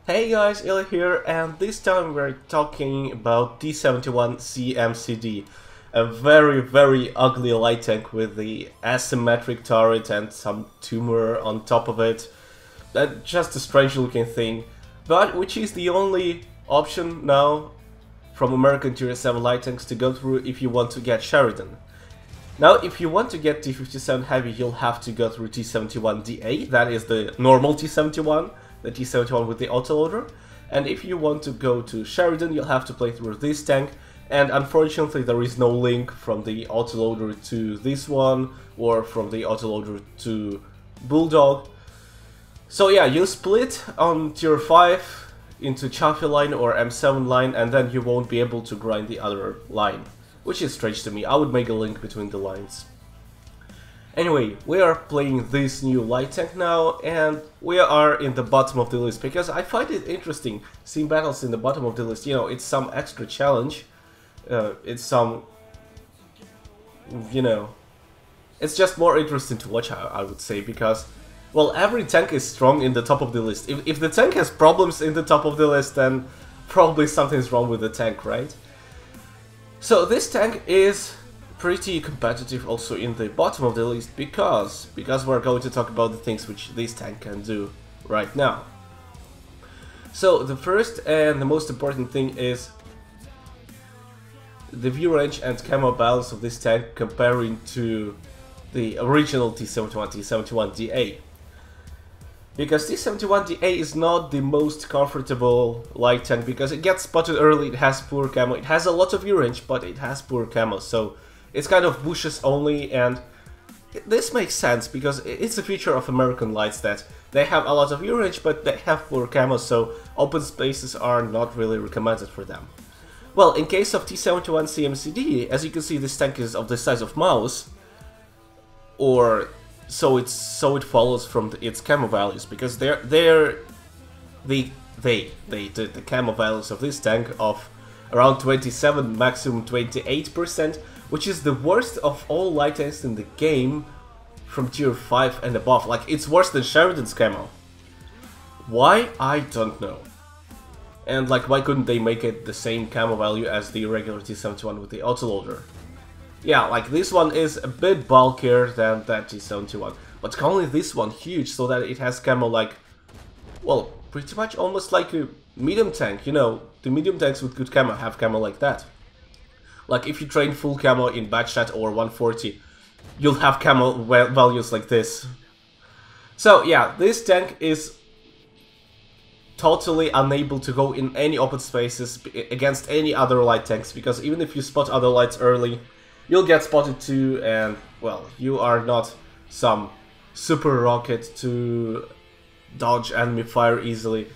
Hey guys, Ilya here, and this time we're talking about T71 CMCD, a very ugly light tank with the asymmetric turret and some tumor on top of it. Just a strange looking thing, but which is the only option now from American Tier 7 light tanks to go through if you want to get Sheridan. Now, if you want to get T57 Heavy, you'll have to go through T71 DA, that is the normal T71. The T71 with the autoloader, and if you want to go to Sheridan, you'll have to play through this tank, and unfortunately there is no link from the autoloader to this one, or from the autoloader to Bulldog. So yeah, you split on tier 5 into Chaffee line or M7 line, and then you won't be able to grind the other line, which is strange to me. I would make a link between the lines. Anyway, we are playing this new light tank now, and we are in the bottom of the list, because I find it interesting seeing battles in the bottom of the list. You know, it's some extra challenge, it's some, you know, it's just more interesting to watch, I would say, because, well, every tank is strong in the top of the list. If the tank has problems in the top of the list, then probably something's wrong with the tank, right? So this tank is pretty competitive also in the bottom of the list because we're going to talk about the things which this tank can do right now. So the first and the most important thing is the view range and camo balance of this tank comparing to the original T71 DA. Because T71 DA is not the most comfortable light tank because it gets spotted early, it has poor camo, it has a lot of view range, but it has poor camo, so it's kind of bushes only, and this makes sense because it's a feature of American lights that they have a lot of view range, but they have poor camo, so open spaces are not really recommended for them. Well, in case of T71 CMCD, as you can see, this tank is of the size of mouse, or so it follows from its camo values, because the camo values of this tank of around 27, maximum 28%, which is the worst of all light tanks in the game from tier 5 and above. Like, it's worse than Sheridan's camo. Why? I don't know. And like, why couldn't they make it the same camo value as the regular T71 with the autoloader? Yeah, like, this one is a bit bulkier than that T71, but only this one huge, so that it has camo like, well, pretty much almost like a medium tank, you know, the medium tanks with good camo have camo like that. Like, if you train full camo in Backshot or 140, you'll have camo values like this. So yeah, this tank is totally unable to go in any open spaces against any other light tanks, because even if you spot other lights early, you'll get spotted too, and, well, you are not some super rocket to dodge enemy fire easily.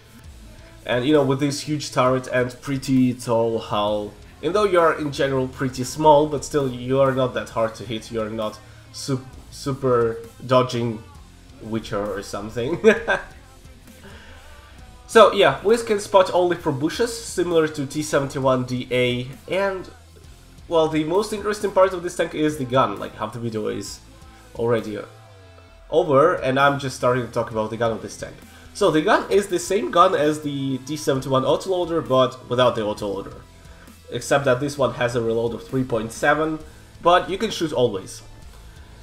And, you know, with this huge turret and pretty tall hull, even though you are in general pretty small, but still you are not that hard to hit, you are not super dodging Witcher or something. So yeah, Wiz can spot only from bushes, similar to T71 DA, and, well, the most interesting part of this tank is the gun. Like, half the video is already over, and I'm just starting to talk about the gun of this tank. So the gun is the same gun as the T71 autoloader, but without the autoloader. Except that this one has a reload of 3.7, but you can shoot always.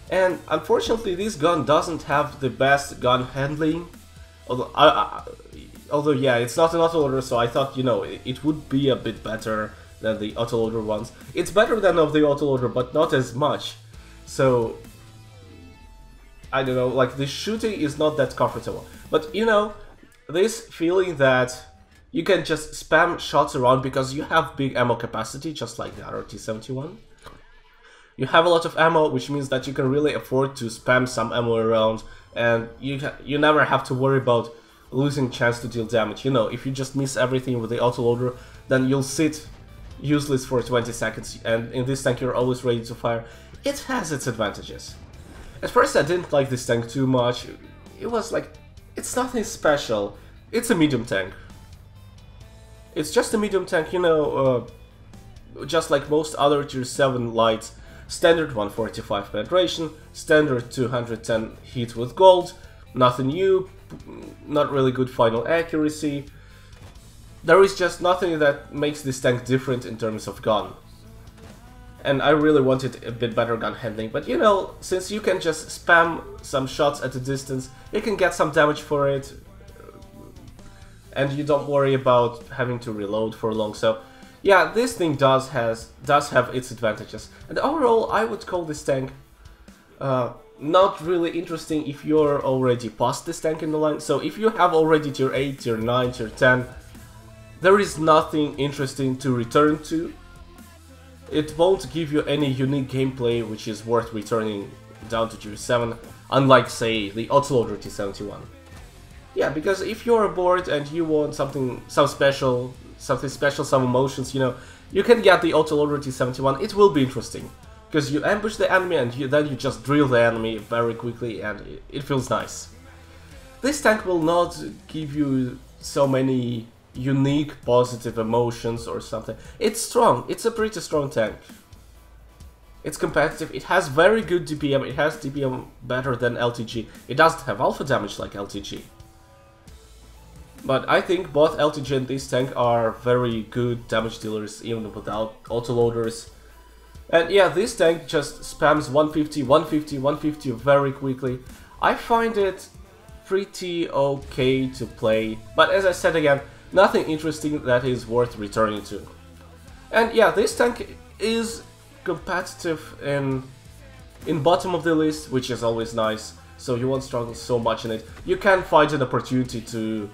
And unfortunately, this gun doesn't have the best gun handling, although yeah, it's not an autoloader, so I thought, you know, it would be a bit better than the autoloader ones. It's better than of the autoloader, but not as much. So, I don't know, like, the shooting is not that comfortable. But, you know, this feeling that you can just spam shots around because you have big ammo capacity, just like the other T71. You have a lot of ammo, which means that you can really afford to spam some ammo around, and you never have to worry about losing chance to deal damage. You know, if you just miss everything with the autoloader, then you'll sit useless for 20 seconds, and in this tank you're always ready to fire. It has its advantages. At first I didn't like this tank too much. It was like, it's nothing special. It's a medium tank. It's just a medium tank, you know, just like most other tier 7 lights. Standard 145 penetration, standard 210 hit with gold, nothing new, not really good final accuracy. There is just nothing that makes this tank different in terms of gun. And I really wanted a bit better gun handling, but you know, since you can just spam some shots at a distance, you can get some damage for it, and you don't worry about having to reload for long. So yeah, this thing does have its advantages. And overall, I would call this tank not really interesting if you're already past this tank in the line. So if you have already tier 8, tier 9, tier 10, there is nothing interesting to return to. It won't give you any unique gameplay which is worth returning down to tier 7, unlike, say, the autoloader T71. Yeah, because if you're bored and you want something special, some emotions, you know, you can get the autoloader T71. It will be interesting, because you ambush the enemy and then you just drill the enemy very quickly, and it feels nice. This tank will not give you so many unique positive emotions or something. It's strong, it's a pretty strong tank. It's competitive, it has very good DPM, it has DPM better than LTG. It doesn't have alpha damage like LTG. But I think both LTG and this tank are very good damage dealers even without autoloaders. And yeah, this tank just spams 150, 150, 150 very quickly. I find it pretty okay to play, but as I said again, nothing interesting that is worth returning to. And yeah, this tank is competitive in bottom of the list, which is always nice, so you won't struggle so much in it. You can find an opportunity to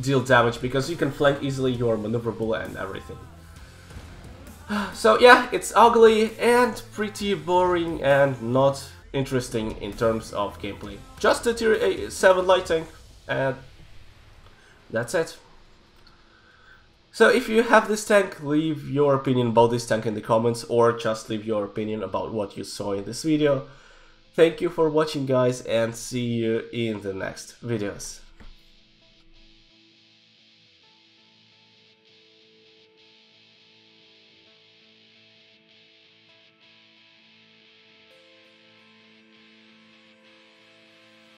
deal damage because you can flank easily, you're maneuverable and everything. So yeah, it's ugly and pretty boring and not interesting in terms of gameplay. Just a tier 7 light tank, and that's it. So if you have this tank, leave your opinion about this tank in the comments, or just leave your opinion about what you saw in this video. Thank you for watching, guys, and see you in the next videos.